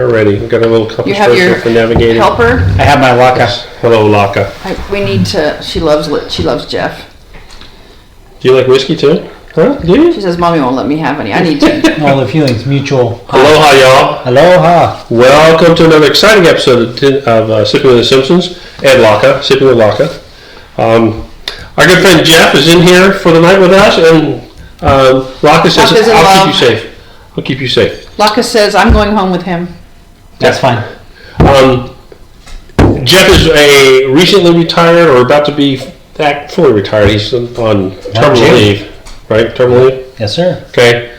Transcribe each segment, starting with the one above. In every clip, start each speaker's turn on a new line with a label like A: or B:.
A: Already, we've got a little couple
B: You have your
A: for navigating.
B: helper?
C: I have my Laka.
A: Hello, Laka.
B: We need to, she loves Jeff.
A: Do you like whiskey too? Huh? Do you?
B: She says, Mommy won't let me have any. I need to.
C: All the feelings mutual.
A: Aloha, y'all.
C: Aloha.
A: Welcome to another exciting episode of Sipping with the Simpsons. Ed Laka, Sipping with Laka. Our good friend Jeff is in here for the night with us, and Laka says, I'll keep you safe. I'll keep you safe.
B: Laka says, I'm going home with him.
C: That's fine.
A: Jeff is a recently retired or about to be fully retired. He's on terminal leave, right? Terminal leave?
C: Yes, sir.
A: Okay.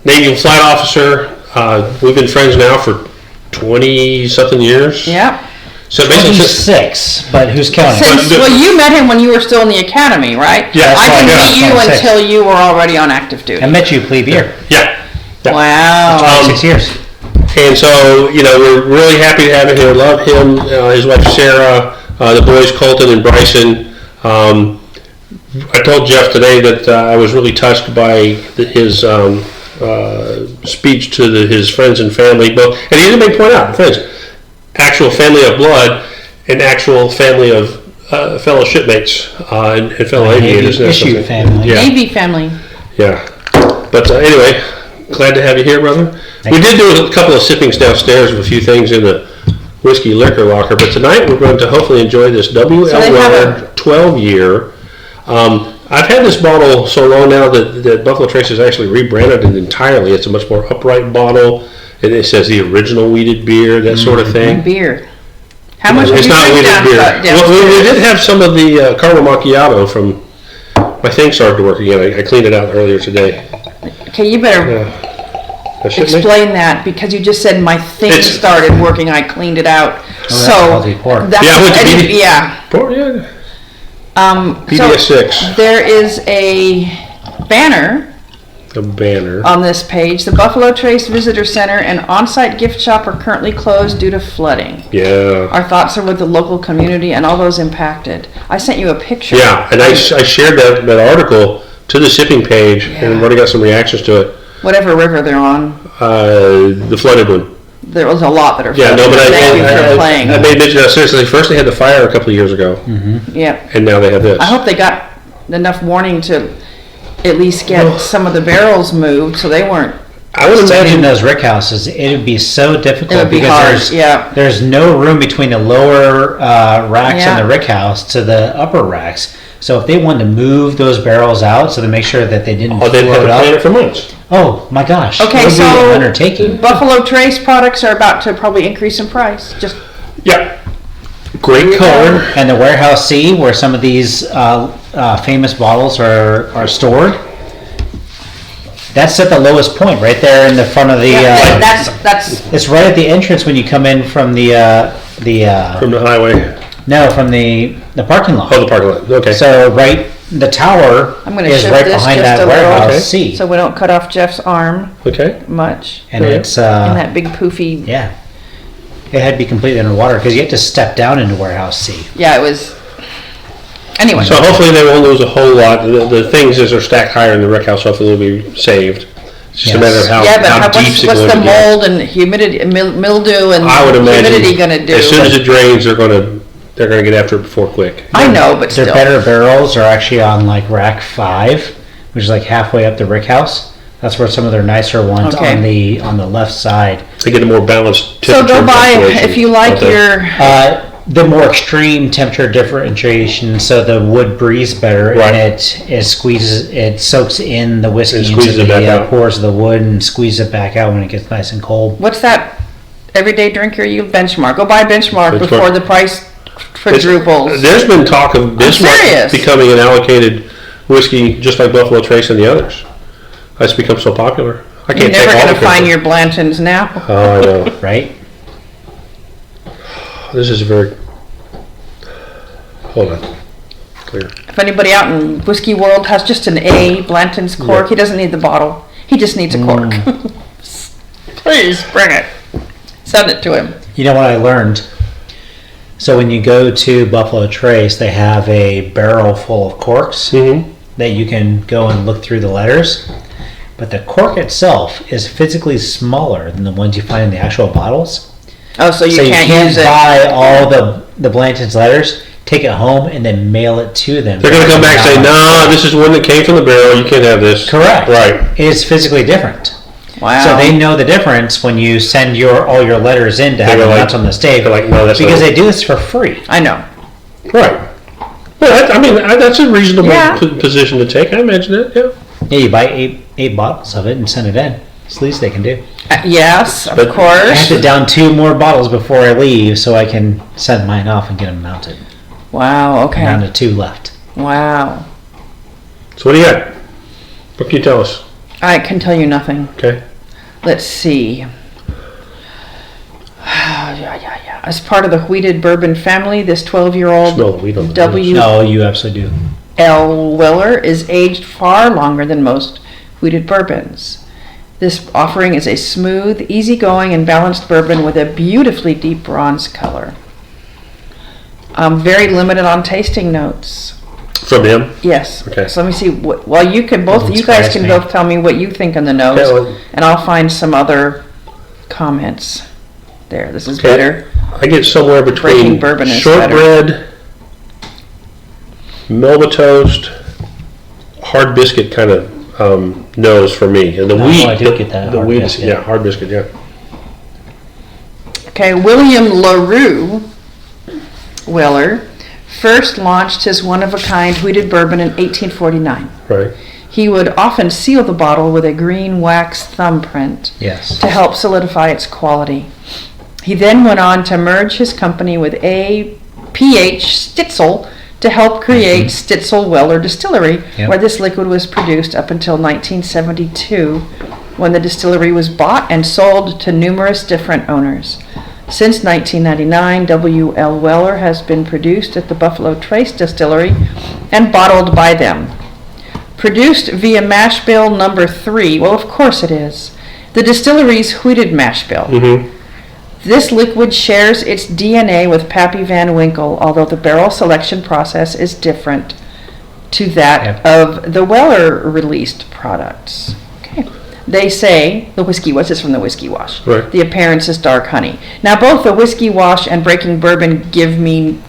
A: Navy flight officer. We've been friends now for 20-something years.
B: Yeah.
A: So basically
C: 26, but who's counting?
B: Well, you met him when you were still in the academy, right?
A: Yeah.
B: I didn't meet you
C: 26.
B: until you were already on active duty.
C: I met you plebe year.
A: Yeah.
B: Wow.
C: 6 years.
A: And so, we're really happy to have him here. Love him, his wife Sarah, the boys Colton and Bryson. I told Jeff today that I was really touched by his speech to his friends and family. Both, and he didn't make point out, friends, actual family of blood and actual family of fellow shipmates and fellow aviators.
C: Issue family.
A: Yeah.
B: Navy family.
A: Yeah. But anyway, glad to have you here, brother. We did do a couple of sippings downstairs of a few things in the whiskey liquor locker, but tonight we're going to hopefully enjoy this WL Weller 12-year. I've had this bottle so long now that Buffalo Trace has actually rebranded it entirely. It's a much more upright bottle, and it says the original wheated beer, that sort of thing.
B: Beer. How much
A: It's
B: did you
A: not
B: drink
A: wheated beer. Well, we did have some of the caramel macchiato from. My thing started to work again. I cleaned it out earlier today.
B: Okay, you better explain that, because you just said my thing started working. I cleaned it out. So that's
A: yeah. PBS6.
B: So there is a banner.
A: A banner
B: on this page. The Buffalo Trace Visitor Center and on-site gift shop are currently closed due to flooding.
A: Yeah.
B: Our thoughts are with the local community and all those impacted. I sent you a picture.
A: Yeah, and I shared that article to the shipping page, and I've already got some reactions to it.
B: Whatever river they're on.
A: The flooded one.
B: There was a lot that are flooded.
A: Yeah, no, but
B: I
A: made mention of seriously. First they had the fire a couple of years ago.
C: Mm-hmm.
B: Yeah.
A: And now they have this.
B: I hope they got enough warning to at least get some of the barrels moved, so they weren't.
A: I would imagine
C: those rick houses, it would be so difficult because
B: hard,
C: there's no room between the lower racks on the rick house to the upper racks. So if they wanted to move those barrels out, so to make sure that they didn't
A: they'd have to plan it for months.
C: Oh my gosh!
B: Okay, so
C: undertaking.
B: Buffalo Trace products are about to probably increase in price. Just
A: great color.
C: And the Warehouse C, where some of these famous bottles are stored. That's at the lowest point, right there in the front of the.
B: That's.
C: It's right at the entrance when you come in from the
A: from the highway.
C: No, from the parking lot.
A: Oh, the parking lot. Okay.
C: So the tower is right behind that Warehouse C.
B: So we don't cut off Jeff's arm.
A: Okay.
B: Much.
C: And it's
B: in that big poofy.
C: Yeah. It had to be completely underwater because you have to step down into Warehouse C.
B: Yeah, it was. Anyway.
A: So hopefully they won't lose a whole lot. The things as they're stacked higher in the rick house, hopefully they'll be saved. It's just a matter of how deep
B: what's the mold and humidity, mildew and humidity going to do?
A: As soon as it drains, they're going to get after it before quick.
B: I know, but still.
C: Their better barrels are actually on like rack 5, which is like halfway up the rick house. That's where some of their nicer ones on the left side.
A: They get a more balanced temperature.
B: So go buy if you like your.
C: The more extreme temperature differentiation, so the wood breathes better, and it squeezes, it soaks in the whiskey into the pores of the wood and squeezes it back out when it gets nice and cold.
B: What's that everyday drinker you Benchmark? Go buy Benchmark before the price quadruples.
A: There's been talk of Benchmark becoming an allocated whiskey, just like Buffalo Trace and the others. That's become so popular.
B: You're never going to find your Blantons now.
A: Oh, I know.
C: Right?
A: This is very. Hold on. Clear.
B: If anybody out in whiskey world has just an A Blanton's cork, he doesn't need the bottle. He just needs a cork. Please bring it. Send it to him.
C: You know what I learned? So when you go to Buffalo Trace, they have a barrel full of corks that you can go and look through the letters. but the cork itself is physically smaller than the ones you find in the actual bottles.
B: Oh, so you can't use it.
C: buy all the Blanton's letters, take it home, and then mail it to them.
A: They're going to come back and say, no, this is one that came from the barrel. You can't have this.
C: Correct.
A: Right.
C: It is physically different.
B: Wow.
C: So they know the difference when you send all your letters in to have them out on the stave.
A: They're like, no, that's
C: because
A: not.
C: they do this for free.
B: I know.
A: Right. Well, that's a reasonable position to take. I imagine it. Yeah.
C: Yeah, you buy eight bottles of it and send it in. It's the least they can do.
B: Yes, of
C: I have
B: course.
C: to down 2 more bottles before I leave so I can send mine off and get them mounted.
B: Wow, okay.
C: Down to 2 left.
B: Wow.
A: So what do you got? What can you tell us?
B: I can tell you nothing.
A: Okay.
B: Let's see. As part of the Wheated Bourbon family, this 12-year-old
A: Smell the wheat on the
B: W.
C: No, you absolutely do.
B: L. Weller is aged far longer than most wheated bourbons. This offering is a smooth, easygoing, and balanced bourbon with a beautifully deep bronze color. Very limited on tasting notes.
A: From him?
B: Yes.
A: Okay.
B: So let me see. Well, you can both.
C: Doesn't
B: You guys
C: surprise
B: can
C: me.
B: both tell me what you think on the nose,
A: Okay, well-
B: and I'll find some other comments. There. This is
A: Okay.
B: better.
A: I get somewhere between
B: Breaking bourbon is
A: shortbread, Melba toast, hard biscuit kind of nose for me. And the wheat.
C: I did get that
A: The
C: hard
A: wheat,
C: biscuit.
A: yeah, hard biscuit, yeah.
B: Okay. William LaRue Weller first launched his one-of-a-kind wheated bourbon in 1849.
A: Right.
B: He would often seal the bottle with a green wax thumbprint
C: Yes.
B: to help solidify its quality. He then went on to merge his company with A.P.H. Stitzel to help create Stitzel Weller Distillery,
C: Yep.
B: where this liquid was produced up until 1972, when the distillery was bought and sold to numerous different owners. Since 1999, W.L. Weller has been produced at the Buffalo Trace Distillery and bottled by them. Produced via mash bill number 3, well, of course it is, the distillery's wheated mash bill.
A: Mm-hmm.
B: This liquid shares its DNA with Pappy Van Winkle, although the barrel selection process is different to that of the Weller released products. Okay. They say the whiskey wash is from the whiskey wash.
A: Right.
B: The appearance is dark honey. Now both the whiskey wash and breaking bourbon give me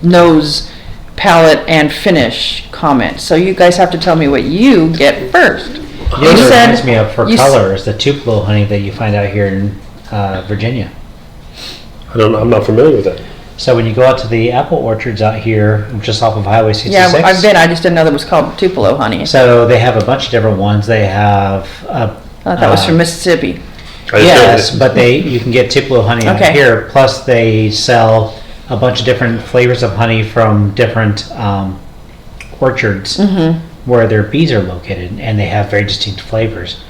B: nose, palate, and finish comments. So you guys have to tell me what you get first.
C: You know what it reminds me of for
B: you
C: color is the Tupelo honey that you find out here in Virginia.
A: I don't know. I'm not familiar with that.
C: So when you go out to the apple orchards out here, just off of Highway 66.
B: Yeah, I've been. I just didn't know that was called Tupelo honey.
C: So they have a bunch of different ones. They have.
B: I thought that was from Mississippi.
C: Yes, but you can get Tupelo honey out
B: Okay.
C: here. Plus, they sell a bunch of different flavors of honey from different orchards where their bees are located, and they have very distinct flavors.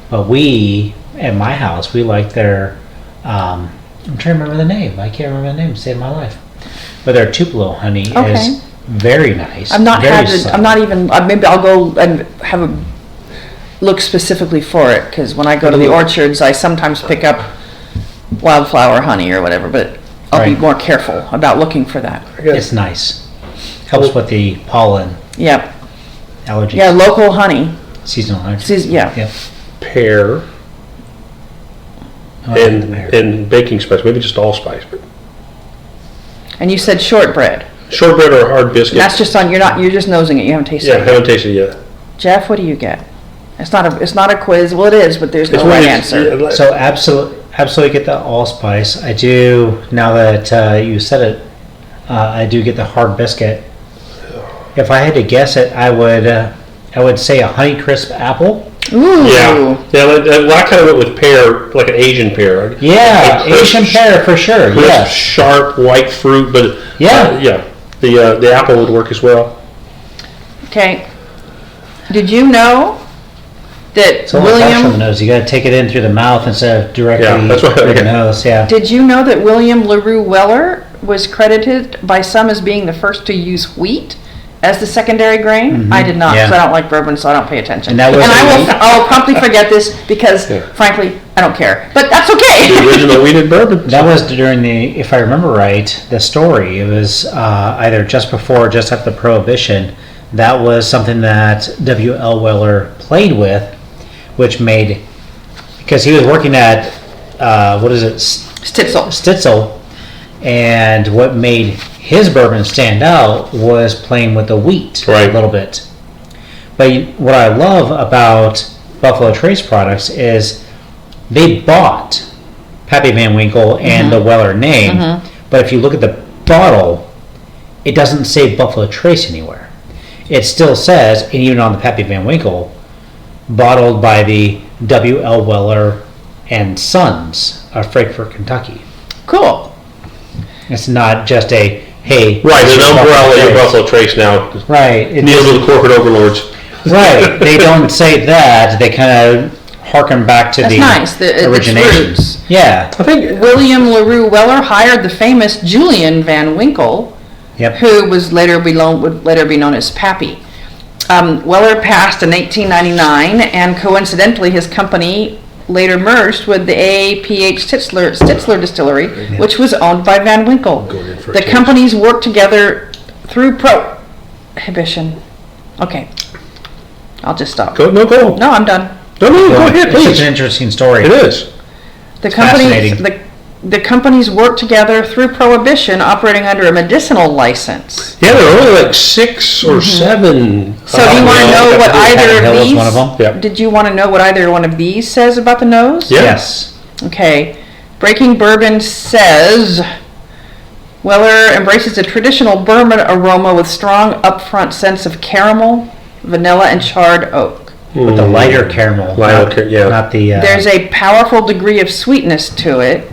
C: But we, at my house, we like their. I'm trying to remember the name. I can't remember the name. Save my life. But their Tupelo honey is very nice.
B: I've not
C: very
B: had it.
C: subtle.
B: I'm not even. Maybe I'll go and have a look specifically for it, because when I go to the orchards, I sometimes pick up wildflower honey or whatever. But I'll be
C: Right.
B: more careful about looking for that.
C: It's nice. Helps with the pollen
B: Yep.
C: allergies.
B: Yeah, local honey.
C: Seasonal allergies.
B: Yeah.
C: Yep.
A: Pear
C: Oh, I like the pear.
A: and baking spice, maybe just allspice. But
B: And you said shortbread.
A: shortbread or hard biscuit.
B: That's just on. You're just nosing it. You haven't tasted
A: Yeah, I
B: it.
A: haven't tasted it yet.
B: Jeff, what do you get? It's not a quiz. Well, it is, but there's no
A: It's
B: right
A: when
B: answer.
C: So absolutely get the allspice. I do, now that you said it, I do get the hard biscuit. If I had to guess it, I would say a Honeycrisp apple.
B: Ooh.
A: Yeah, well, I kind of went with pear, like an Asian pear.
C: Yeah,
A: A crisp,
C: Asian pear for sure.
A: crisp,
C: Yes.
A: sharp, white fruit, but
C: Yeah.
A: the apple would work as well.
B: Okay. Did you know that
C: It's a little harsh on the
B: William?
C: nose. You got to take it in through the mouth instead of directly
A: Yeah, that's what-
C: through the
A: okay.
C: nose. Yeah.
B: Did you know that William LaRue Weller was credited by some as being the first to use wheat as the secondary grain? I did not,
C: Yeah.
B: because I don't like bourbon, so I don't pay attention.
C: And that was
B: I will promptly forget this because, frankly, I don't care. But that's
A: The
B: okay.
A: original wheated bourbon.
C: That was during the, if I remember right, the story. It was either just before or just after the Prohibition. That was something that W.L. Weller played with, which made, because he was working at, what is it? Stitzel. And what made his bourbon stand out was playing with the wheat a little bit. But what I love about Buffalo Trace products is they bought Pappy Van Winkle and the Weller name, but if you look at the bottle, it doesn't say Buffalo Trace anywhere. It still says, and even on the Pappy Van Winkle, bottled by the W.L. Weller and Sons of Frankfort, Kentucky.
B: Cool.
C: It's not just a, hey...
A: Right, there's an umbrella in Buffalo Trace now.
C: Right.
A: Deals with the corporate overlords.
C: Right. They don't say that. They kind of harken back to the origination.
B: Roots.
C: Yeah.
B: I think William LaRue Weller hired the famous Julian Van Winkle, who was would later be known as Pappy. Weller passed in 1899, and coincidentally, his company later merged with the A.P.H. Stitzler Distillery, which was owned by Van Winkle. The companies worked together through prohibition. Okay. I'll just stop.
A: Go.
B: No, I'm done.
A: No, go ahead, please.
C: It's such an interesting story.
A: It is.
B: The companies worked together through prohibition, operating under a medicinal license.
A: Yeah, there are only like 6 or 7.
B: So do you want to know what either of these?
C: One of them.
A: Yep.
B: Did you want to know what either one of these says about the nose?
A: Yeah.
C: Yes.
B: Okay. Breaking Bourbon says Weller embraces a traditional bourbon aroma with strong upfront sense of caramel, vanilla, and charred oak.
C: With the lighter caramel. Not the...
B: There's a powerful degree of sweetness to it,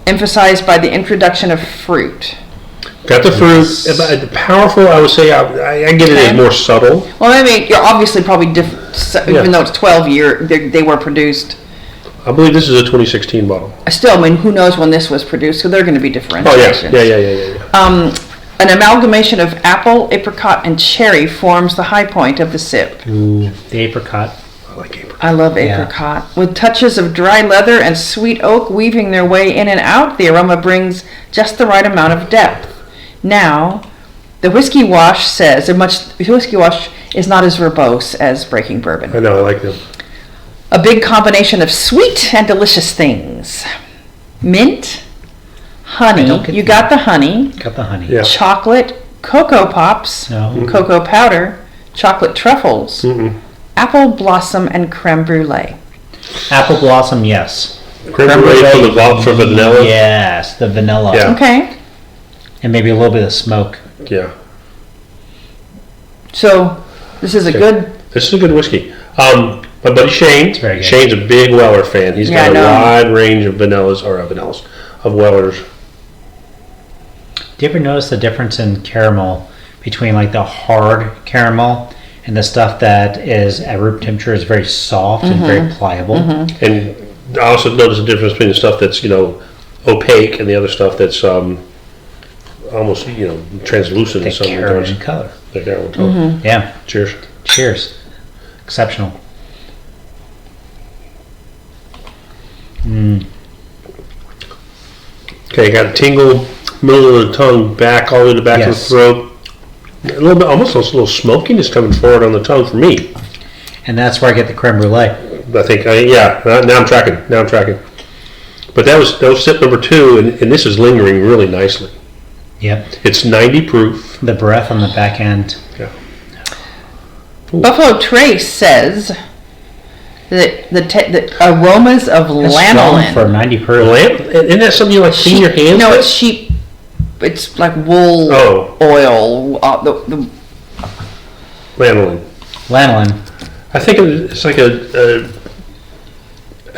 B: emphasized by the introduction of fruit.
A: Got the fruit. Powerful, I would say, I get it as more subtle.
B: Well, I mean, you're obviously probably different, even though it's 12 year, they were produced.
A: I believe this is a 2016 bottle.
B: Still, I mean, who knows when this was produced, so there are going to be differentiations.
A: Oh, yeah.
B: An amalgamation of apple, apricot, and cherry forms the high point of the sip.
C: Ooh, the apricot.
A: I like apricot.
B: I love apricot. Yeah. With touches of dry leather and sweet oak weaving their way in and out, the aroma brings just the right amount of depth. Now, the Whiskey Wash says Whiskey Wash is not as verbose as Breaking Bourbon.
A: I know, I like them.
B: A big combination of sweet and delicious things. Mint, honey. You got the honey.
C: Got the honey.
A: Yeah.
B: Chocolate, cocoa pops, cocoa powder, chocolate truffles, apple blossom, and creme brulee.
C: Apple blossom, yes.
A: Creme brulee for vanilla?
C: Yes, the vanilla.
A: Yeah.
B: Okay.
C: And maybe a little bit of smoke.
A: Yeah.
B: So, this is a good
A: whiskey. My buddy Shane, Shane's a big Weller fan. He's got a wide range of of Wellers.
C: Do you ever notice the difference in caramel between like the hard caramel and the stuff that is at room temperature is very soft and very pliable?
A: And I also notice the difference between the stuff that's, opaque and the other stuff that's almost, translucent in some regards.
C: The color.
A: The caramel color.
C: Yeah.
A: Cheers.
C: Cheers. Exceptional.
A: Okay, got a tingle, middle of the tongue, back all the way to the back of the throat. A little bit, almost a little smokiness coming forward on the tongue for me.
C: And that's where I get the creme brulee.
A: I think, now I'm tracking. But that was sip number 2, and this is lingering really nicely.
C: Yep.
A: It's 90 proof.
C: The breath on the back end.
A: Yeah.
B: Buffalo Trace says that the aromas of lanolin.
C: For 90 proof.
A: Isn't that something you like clean your hands
B: No,
A: with?
B: it's sheep. It's like wool oil. The
A: Lanolin. I think it's like a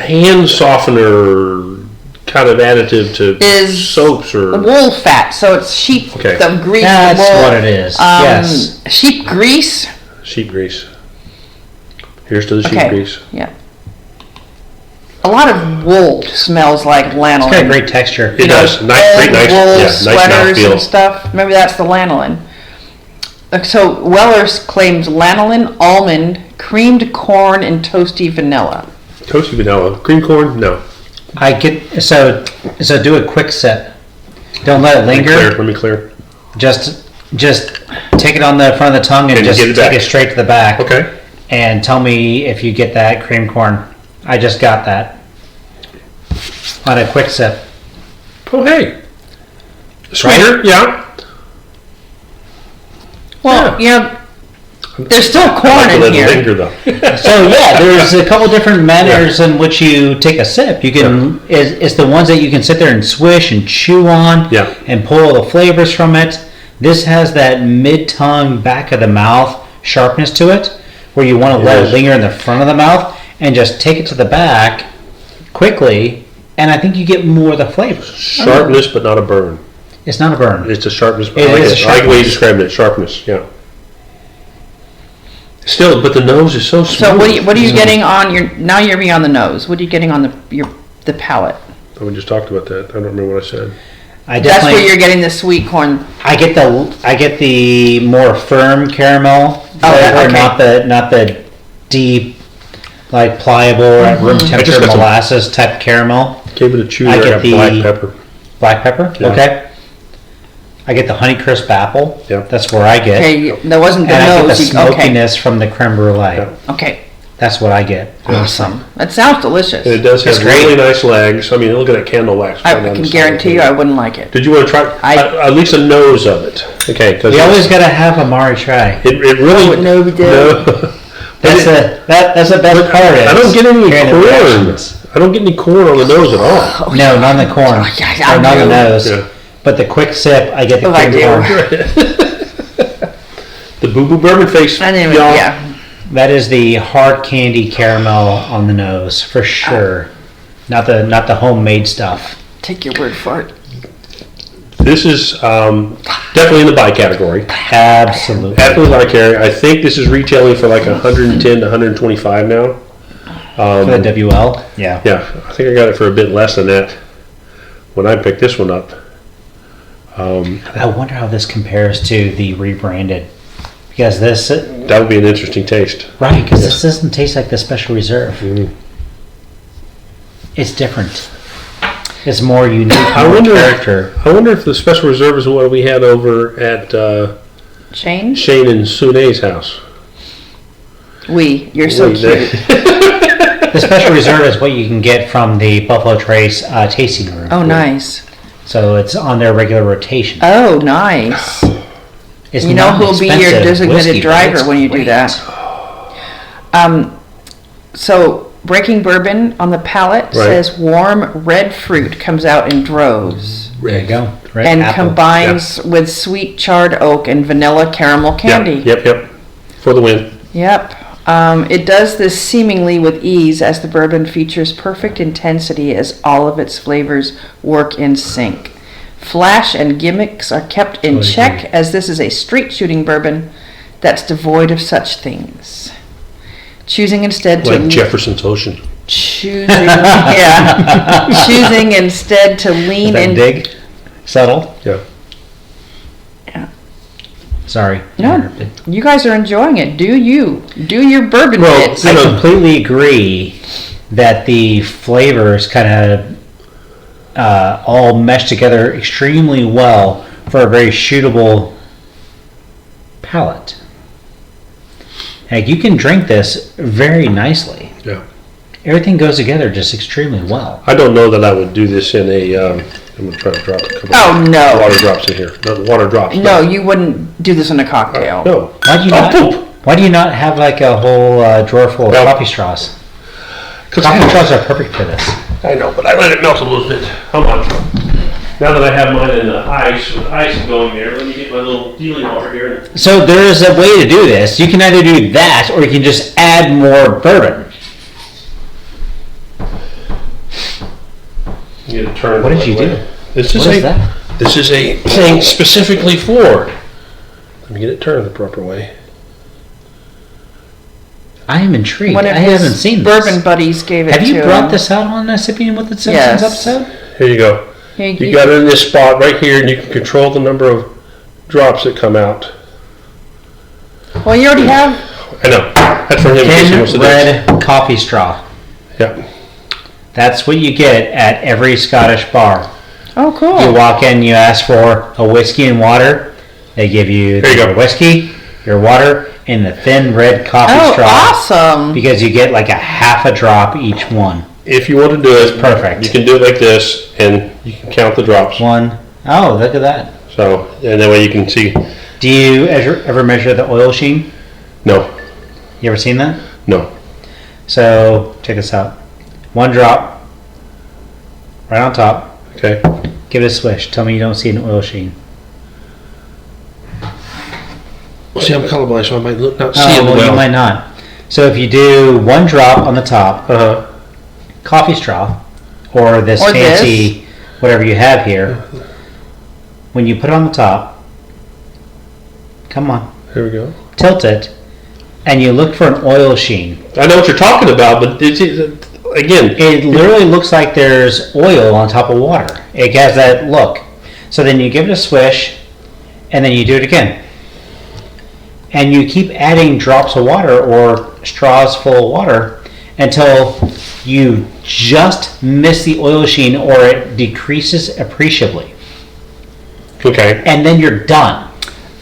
A: hand softener kind of additive to soaps or
B: wool fat. So it's sheep.
A: Okay.
B: The grease.
C: That's
B: wool.
C: what it is. Yes.
B: Sheep grease.
A: Sheep grease. Here's to the sheep grease.
B: Yeah. A lot of wool smells like lanolin.
C: It's got a great texture.
A: It does. Nice
B: wool sweaters
A: nice
B: and stuff. Maybe that's the lanolin. So Weller's claims lanolin, almond, creamed corn, and toasty vanilla.
A: Toasty vanilla. Cream corn? No.
C: I get so do a quick sip. Don't let it linger.
A: Let me clear.
C: Just take it on the front of the tongue and just take it straight to the back.
A: Okay.
C: and tell me if you get that cream corn. I just got that on a quick sip.
A: Oh, hey. Sweeter, yeah.
B: Well, there's still corn in here.
A: Linger, though.
C: So yeah, there's a couple different manners in which you take a sip. You can it's the ones that you can sit there and swish and chew on and pull all the flavors from it. This has that mid-tongue, back of the mouth sharpness to it, where you want to let it linger in the front of the mouth and just take it to the back quickly, and I think you get more of the flavor.
A: Sharpness, but not a burn.
C: It's not a burn.
A: It's a sharpness.
C: It is a sharpness.
A: I like the way you described it, sharpness, yeah. Still, but the nose is so smooth.
B: So what are you getting on your? Now you're me on the nose. What are you getting on the palate?
A: Oh, we just talked about that. I don't remember what I said.
B: That's where you're getting the sweet corn.
C: I get the more firm caramel flavor, not the deep, like pliable at room temperature molasses type caramel.
A: Gave it a chew. I got black pepper.
C: Black pepper. Yeah. Okay. I get the Honeycrisp apple.
A: Yeah.
C: That's where I get.
B: Okay, that wasn't the
C: and
B: nose.
C: I get the smokiness from the creme brulee.
A: Yeah.
B: Okay.
C: That's what I get.
B: Awesome. That sounds delicious.
A: And it does have really nice legs. I mean, look at that candle wax.
B: I can guarantee you I wouldn't like it.
A: Did you want to try at least a nose of it? Okay.
C: You always got to have a Mari try.
A: It really...
B: No, we did.
A: No.
C: That's the best part of it.
A: I don't get any corn. I don't get any corn on the nose at all.
C: No, not on the corn.
B: Not
C: on the nose.
A: Yeah.
C: But the quick sip, I get the cream corn.
A: The Boo Boo Bourbon face.
B: Anyway,
C: yeah. That is the hard candy caramel on the nose for sure. Not the homemade stuff.
B: Take your word for it.
A: This is definitely in the buy category.
C: Absolutely.
A: Definitely buy category. I think this is retailing for like 110 to 125 now.
C: For the WL? Yeah.
A: Yeah, I think I got it for a bit less than that when I picked this one up.
C: I wonder how this compares to the rebranded. Because this...
A: That would be an interesting taste.
C: Right, because this doesn't taste like the Special Reserve.
A: Mm-hmm.
C: It's different. It's more unique,
A: character. I wonder if the Special Reserve is what we had over at
B: Shane
A: and Sune's house.
B: You're so cute.
C: The Special Reserve is what you can get from the Buffalo Trace tasting room.
B: Oh, nice.
C: So it's on their regular rotation.
B: Oh, nice.
C: It's
B: you know who'll be your designated driver when you do that. So Breaking Bourbon on the palate says warm red fruit comes out in droves.
C: There you go.
B: And combines with sweet charred oak and vanilla caramel candy.
A: Yep. For the win.
B: Yep. It does this seemingly with ease as the bourbon features perfect intensity as all of its flavors work in sync. Flash and gimmicks are kept in check as this is a straight shooting bourbon that's devoid of such things. Choosing instead
A: like Jefferson's Ocean.
B: Choosing instead to lean in.
C: Dig? Subtle?
A: Yeah.
C: Sorry.
B: No, you guys are enjoying it. Do you? Do your bourbon bits.
C: I completely agree that the flavors kind of all mesh together extremely well for a very shootable palate. Like, you can drink this very nicely.
A: Yeah.
C: Everything goes together just extremely well.
A: I don't know that I would do this in a... I'm going to try to drop a couple
B: of
A: water drops in here. No, water drops.
B: No, you wouldn't do this in a cocktail.
A: No.
C: Why do you not have like a whole drawer full of coffee straws? Coffee straws are perfect for this.
A: I know, but I let it melt a little bit. Hold on. Now that I have mine in the ice, with ice going there, let me get my little dealing water here.
C: So there is a way to do this. You can either do that, or you can just add more bourbon.
A: You get a turn.
C: What did you do?
A: This is that? This is a thing specifically for. Let me get it turned the proper way.
C: I am intrigued.
B: One of
C: I haven't seen this.
B: Bourbon buddies gave it to
C: Have you brought this out on Sipping with the Simpsons episode?
A: Here you go. You got it in this spot right here, and you can control the number of drops that come out.
B: Well, you already have.
A: I know. That's for him.
C: Thin red coffee straw.
A: Yep.
C: That's what you get at every Scottish bar.
B: Oh, cool.
C: You walk in, you ask for a whiskey and water. They give you your whiskey, your water, in the thin red coffee
B: Oh,
C: straw.
B: awesome.
C: Because you get like a half a drop each one.
A: If you want to do it,
C: Perfect.
A: you can do it like this, and you can count the drops.
C: One. Oh, look at that.
A: So, and that way you can see.
C: Do you ever measure the oil sheen?
A: No,
C: You ever seen that?
A: no.
C: So, check this out. One drop, right on top.
A: Okay.
C: Give it a swish. Tell me you don't see an oil sheen.
A: Well, see, I'm colorblind, so I might not see it
C: Oh, well,
A: well.
C: you might not. So if you do one drop on the top, coffee straw, or this
B: Or
C: fancy whatever you have here, when you put it on the top, come on,
A: Here we go.
C: tilt it, and you look for an oil sheen.
A: I know what you're talking about, but again,
C: It literally looks like there's oil on top of water. It has that look. So then you give it a swish, and then you do it again. And you keep adding drops of water or straws full of water until you just miss the oil sheen or it decreases appreciably.
A: okay.
C: And then you're done.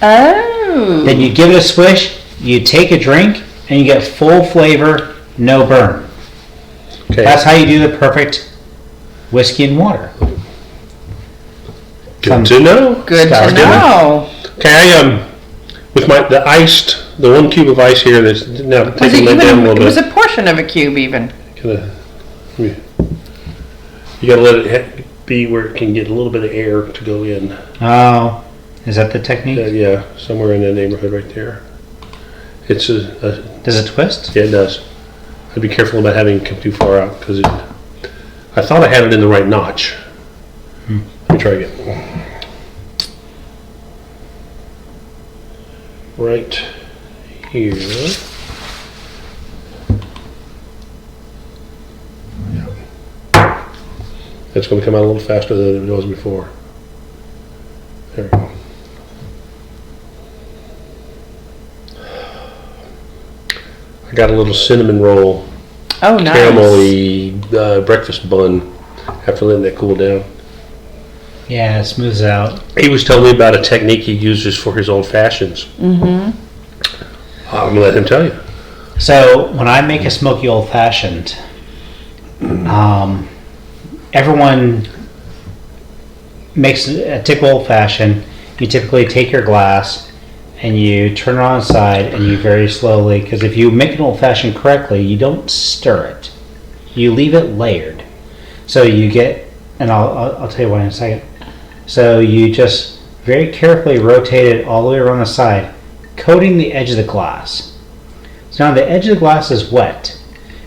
B: Oh.
C: Then you give it a swish, you take a drink, and you get full flavor, no burn.
A: Okay.
C: That's how you do the perfect whiskey and water.
A: Good to know.
B: Good
C: Sour
B: to
C: dinner.
B: know.
A: Okay, with the 1 cube of ice here that's now
B: Was it
A: taking that down a
B: even?
A: little
B: It was
A: bit.
B: a portion of a cube, even.
A: You gotta let it be where it can get a little bit of air to go in.
C: Oh, is that the technique?
A: Yeah, somewhere in that neighborhood right there. It's a
C: Does it twist?
A: yeah, it does. I'd be careful about having it come too far out because I thought I had it in the right notch. Let me try again. Right here. Yeah. It's going to come out a little faster than it was before. There we go. I got a little cinnamon roll,
B: Oh, nice.
A: caramel-y breakfast bun after letting that cool down.
C: Yeah, it smooths out.
A: He was telling me about a technique he uses for his old fashions. Mm-hmm. I'm gonna let him tell you.
C: So when I make a smoky old fashioned, everyone makes a typical old fashioned. You typically take your glass and you turn it on its side and you very slowly, because if you make an old fashioned correctly, you don't stir it. You leave it layered. So you get, and I'll tell you why in a second. So you just very carefully rotate it all the way around the side, coating the edge of the glass. So now the edge of the glass is wet.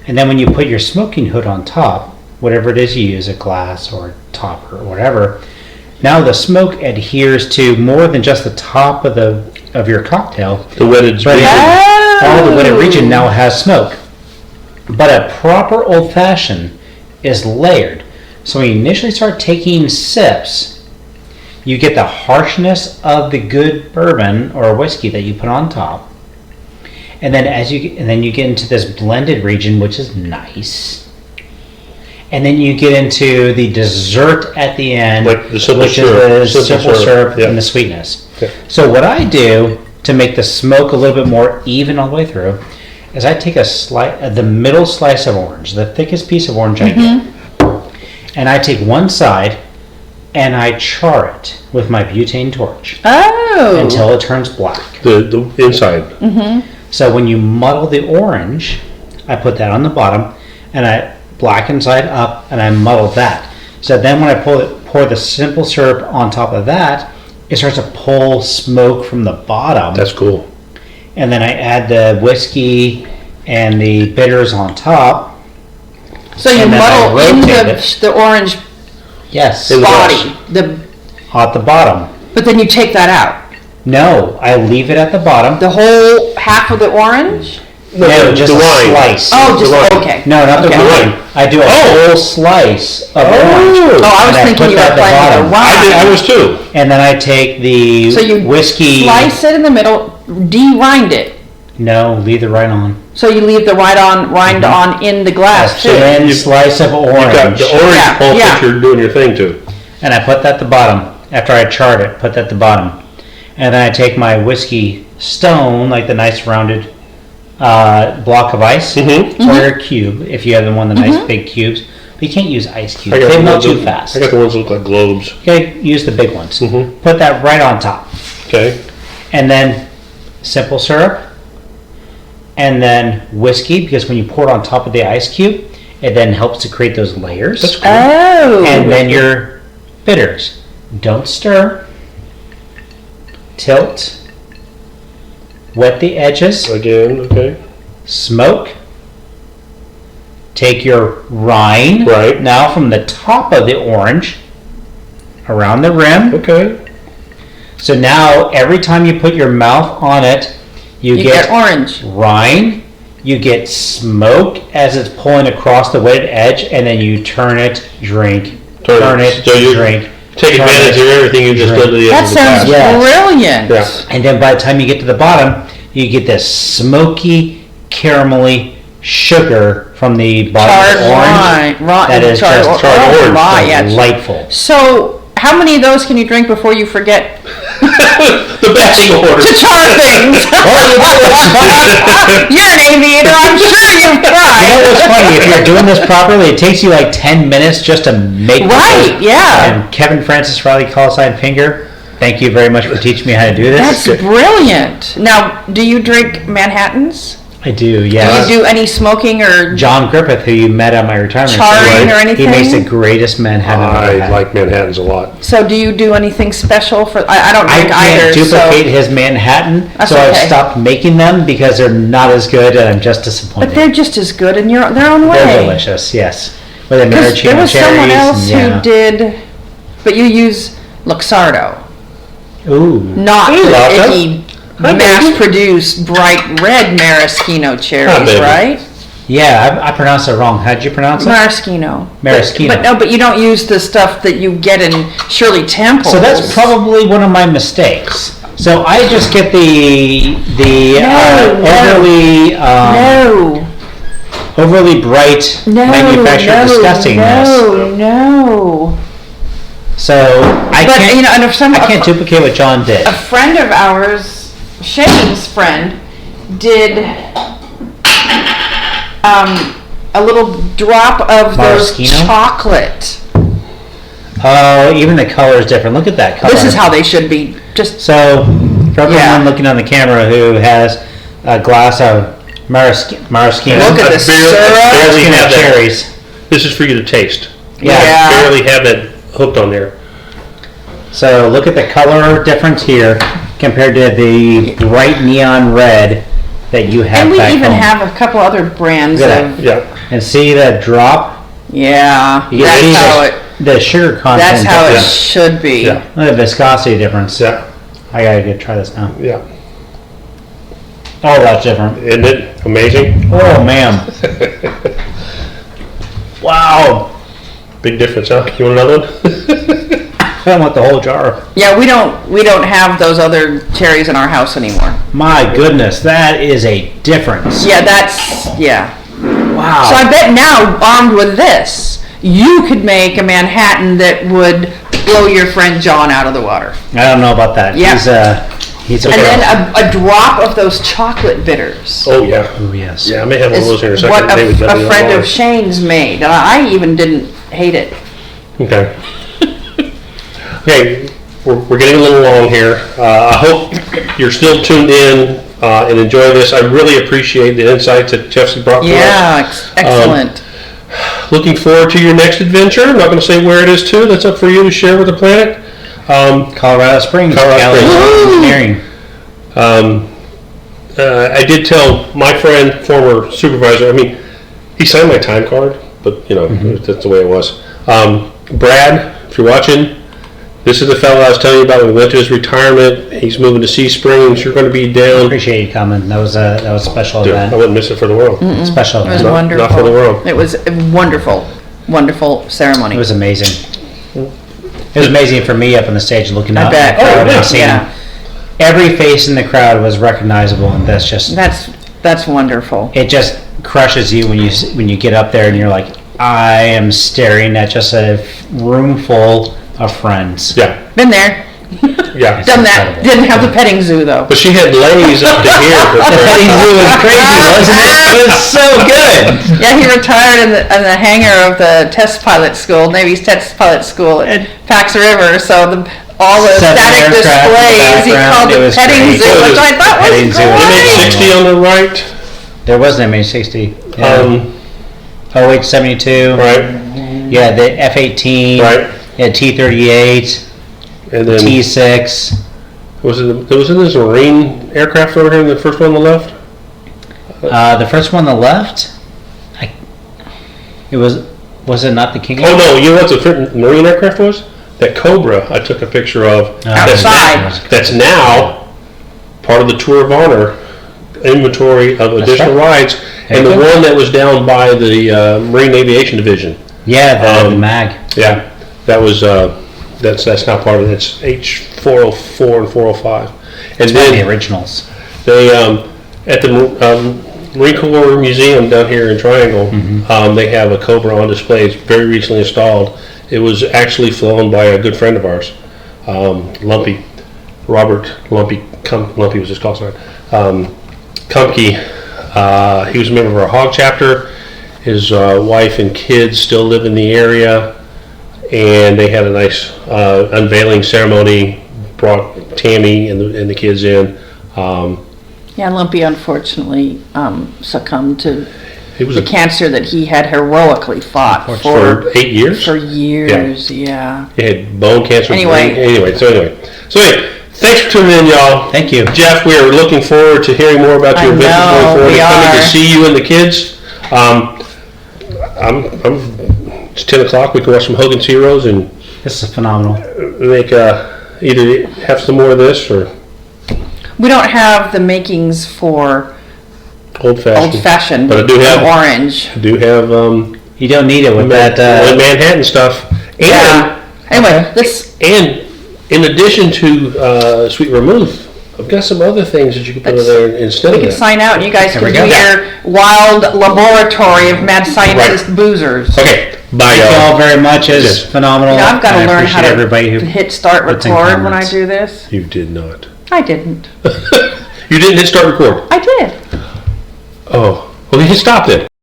C: And then when you put your smoking hood on top, whatever it is you use, a glass or a topper or whatever, now the smoke adheres to more than just the top of your cocktail.
A: The wetted
C: But
A: region.
C: all the wetted region now has smoke. But a proper old fashioned is layered. So when you initially start taking sips, you get the harshness of the good bourbon or whiskey that you put on top. And then you get into this blended region, which is nice. And then you get into the dessert at the end,
A: Like the simple
C: which
A: syrup.
C: is the simple syrup
A: Yeah.
C: and the sweetness.
A: Okay.
C: So what I do to make the smoke a little bit more even all the way through is I take the middle slice of orange, the thickest piece of orange I get, and I take one side and I char it with my butane torch
B: Oh.
C: until it turns black.
A: The inside.
C: So when you muddle the orange, I put that on the bottom and I blacken side up and I muddle that. So then when I pour the simple syrup on top of that, it starts to pull smoke from the bottom.
A: That's cool.
C: And then I add the whiskey and the bitters on top.
B: So you
C: and then I
B: muddle in
C: rotate
B: the orange
C: Yes,
A: In the
B: body,
C: at the bottom.
B: but then you take that out.
C: No, I leave it at the bottom.
B: The whole half of the orange?
C: No, just
A: the
C: a
A: wine.
C: slice.
B: Oh, just,
A: the wine.
B: okay.
C: No, not the
B: Okay.
C: wine. I do a whole slice of orange.
B: Oh, I was
C: And
B: thinking
C: put
B: you were
C: that at the
B: playing with
C: bottom.
B: the wine.
A: I was too.
C: And then I take the
B: So you
C: whiskey.
B: slice it in the middle, de-rind it.
C: No, leave the rind on.
B: So you leave the rind on in the
C: A
B: glass too.
C: thin slice of
A: You've got
C: orange.
A: the orange
B: Yeah,
A: pulp
B: yeah.
A: that you're doing your thing to.
C: And I put that at the bottom. After I charred it, put that at the bottom. And then I take my whiskey stone, like the nice rounded block of ice, or a cube, if you have one of the nice big cubes. But you can't use ice cubes. They melt too fast.
A: I got the ones that look like globes.
C: Okay, use the big ones. Put that right on top.
A: Okay.
C: And then simple syrup. And then whiskey, because when you pour it on top of the ice cube, it then helps to create those layers.
A: That's cool.
B: Oh.
C: And then your bitters. Don't stir. Tilt. Wet the edges.
A: Again, okay.
C: Smoke. Take your rind.
A: Right.
C: Now from the top of the orange around the rim.
A: Okay.
C: So now every time you put your mouth on it, you get
B: orange
C: rind, you get smoke as it's pulling across the wetted edge, and then you turn it, drink, turn it, drink.
A: Take advantage of everything you just did to the
B: That sounds brilliant.
A: Yeah.
C: And then by the time you get to the bottom, you get this smoky, caramelly sugar from the bottom of the orange. That is just
A: orange.
C: Delightful.
B: So, how many of those can you drink before you forget
A: The batching order.
B: to char things? You're an aviator, I'm sure you've tried.
C: You know what's funny? If you're doing this properly, it takes you like 10 minutes just to make
B: Right, yeah.
C: And Kevin Francis Riley call sign finger, thank you very much for teaching me how to do this.
B: That's brilliant. Now, do you drink Manhattans?
C: I do, yeah.
B: Do you do any smoking or
C: John Griffith, who you met at my retirement
B: charring or anything?
C: He makes the greatest Manhattan I've ever
A: I
C: had.
A: like Manhattans a lot.
B: So do you do anything special for? I don't
C: I
B: drink either.
C: can't duplicate his Manhattan,
B: That's
C: so I've
B: okay.
C: stopped making them because they're not as good, and I'm just disappointed.
B: But they're just as good in their own way.
C: They're delicious, yes. With the
B: Because
C: maraschino
B: there was
C: cherries.
B: someone else
C: and,
B: who did, but you use Luxardo,
C: Ooh.
B: not
A: Ooh,
B: the
A: Luxardo.
B: icky, mass-produced bright red maraschino cherries,
A: baby.
B: right?
C: Yeah, I pronounced it wrong. How'd you pronounce it?
B: Maraschino.
C: Maraschino.
B: But you don't use the stuff that you get in Shirley Temple.
C: So that's probably one of my mistakes. So I just get the overly bright manufactured disgustingness.
B: No.
C: So I can't duplicate what John did.
B: A friend of ours, Shane's friend, did a little drop of those
C: Maraschino?
B: chocolate.
C: Oh, even the color is different. Look at that color.
B: This is how they should be. Just
C: So, for everyone
B: Yeah.
C: looking on the camera who has a glass of maraschino,
B: Look at the syrup.
A: Barely have that.
C: cherries.
A: This is for you to taste.
C: Yeah.
A: I barely have that hooked on there.
C: So look at the color difference here compared to the bright neon red that you have
B: and we
C: back
B: even
C: home.
B: have a couple other brands
C: Yeah.
B: of.
A: Yeah.
C: And see that drop?
B: Yeah,
C: You can see
B: that's how it.
C: the sugar content.
B: That's how it
C: difference.
B: should be.
A: Yeah.
C: Look at the viscosity difference.
A: Yeah.
C: I gotta go try this now.
A: Yeah.
C: Oh, that's different.
A: Isn't it amazing?
C: Oh, man. Wow.
A: Big difference, huh? You want another one?
C: I want the whole jar.
B: Yeah, we don't have those other cherries in our house anymore.
C: My goodness, that is a difference.
B: Yeah,
C: Wow.
B: So I bet now, armed with this, you could make a Manhattan that would blow your friend John out of the water.
C: I don't know about that.
B: Yeah.
C: He's a
B: And then a drop of those chocolate bitters.
A: Oh, yeah.
C: Oh, yes.
A: Yeah, I may have one of those here in a
B: Is
A: second.
B: what
A: David's got
B: a
A: me on
B: friend
A: board.
B: of Shane's made, and I even didn't hate it.
A: Okay. Okay, we're getting a little long here. I hope you're still tuned in and enjoying this. I really appreciate the insights that Jeff's brought to us.
B: Yeah, excellent.
A: Looking forward to your next adventure. I'm not going to say where it is to. That's up for you to share with the planet.
C: Colorado Springs.
A: Colorado
C: Springs. Engineering.
A: I did tell my friend, former supervisor, I mean, he signed my time card, but, you know, that's the way it was. Brad, if you're watching, this is the fellow I was telling you about when we went to his retirement. He's moving to Sea Springs. You're going to be down.
C: Appreciate you coming. That was a special
A: Dude,
C: event.
A: I wouldn't miss it for the world.
C: Special
B: It was
C: event.
B: wonderful.
A: not for the world.
B: It was a wonderful ceremony.
C: It was amazing. It was amazing for me up on the stage looking
B: I
C: out
B: bet.
C: at the crowd
B: Oh,
C: and seeing
B: yeah.
C: every face in the crowd was recognizable, and
B: That's wonderful.
C: it just crushes you when you get up there and you're like, I am staring at just a room full of friends.
A: Yeah.
B: Been there.
A: Yeah.
B: Done that.
C: incredible.
B: Didn't have the petting zoo though.
A: But she had lays up to here.
C: The petting zoo was crazy, wasn't it? It was so good.
B: Yeah, he retired in the hangar of the test pilot school, Navy's test pilot school at Pax River. So all the
C: Seven
B: static
C: aircraft in the
B: displays, he
C: background.
B: called
C: It
B: it
C: was
B: petting
C: great.
B: zoo, which I thought was
C: Petting zoo.
A: MH60
B: great.
A: on the right.
C: There was an MH60. Yeah. 0872.
A: Right.
C: Yeah, the F-18.
A: Right.
C: Yeah, T-38.
A: And then
C: T-6.
A: wasn't this a Marine aircraft over here? The first one on the left.
C: The first one on the left. Was it not the King?
A: Oh no! You know what the Marine aircraft was? That Cobra I took a picture of.
B: Outside.
A: That's now part of the Tour of Honor inventory of additional rides, and the one that was down by the Marine Aviation Division.
C: Yeah, the MAG.
A: Yeah, that was that's not part of it. It's H404 and 405. And
C: It's one of the
A: then
C: originals.
A: they at the Marine Corps Museum down here in Triangle, they have a Cobra on display. It's very recently installed. It was actually flown by a good friend of ours, Lumpy, Robert Lumpy. Lumpy was his call sign. Kumke, he was a member of our Hog chapter. His wife and kids still live in the area, and they had a nice unveiling ceremony. Brought Tammy and the kids in.
B: Yeah, Lumpy unfortunately succumbed to
A: It was
B: the cancer that he had heroically fought
A: for 8 years.
B: For years, yeah.
A: He had bone cancer.
B: Anyway,
A: so thanks for tuning in, y'all.
C: Thank you,
A: Jeff. We are looking forward to hearing more about your adventures going forward.
B: We
A: Coming
B: are.
A: to see you and the kids. It's 10 o'clock. We can watch some Hogan's Heroes and
C: this is phenomenal.
A: make either have some more of this or
B: We don't have the makings for
A: old fashioned.
B: but
A: I do have
B: orange.
A: I do have
C: You don't need it with that.
A: Manhattan stuff. And
B: Yeah. Anyway, let's.
A: And in addition to sweet vermouth, I've got some other things that you can put in there instead
B: We
A: of
B: can
A: that.
B: sign out, and you guys
C: There
B: can
C: we
B: do
C: go.
B: your wild laboratory of mad scientist
A: Right.
B: boozers.
A: Okay, bye
C: Thank you
A: y'all.
C: all very much. It's
A: Yes.
C: phenomenal.
B: Now, I've got to
C: and I
B: learn how
C: appreciate
B: to
C: everybody who
B: hit start
C: puts in
B: record when I
C: comments.
B: do this.
A: You did not.
B: I didn't.
A: You didn't hit start record.
B: I did.
A: Oh, well, you hit stop then.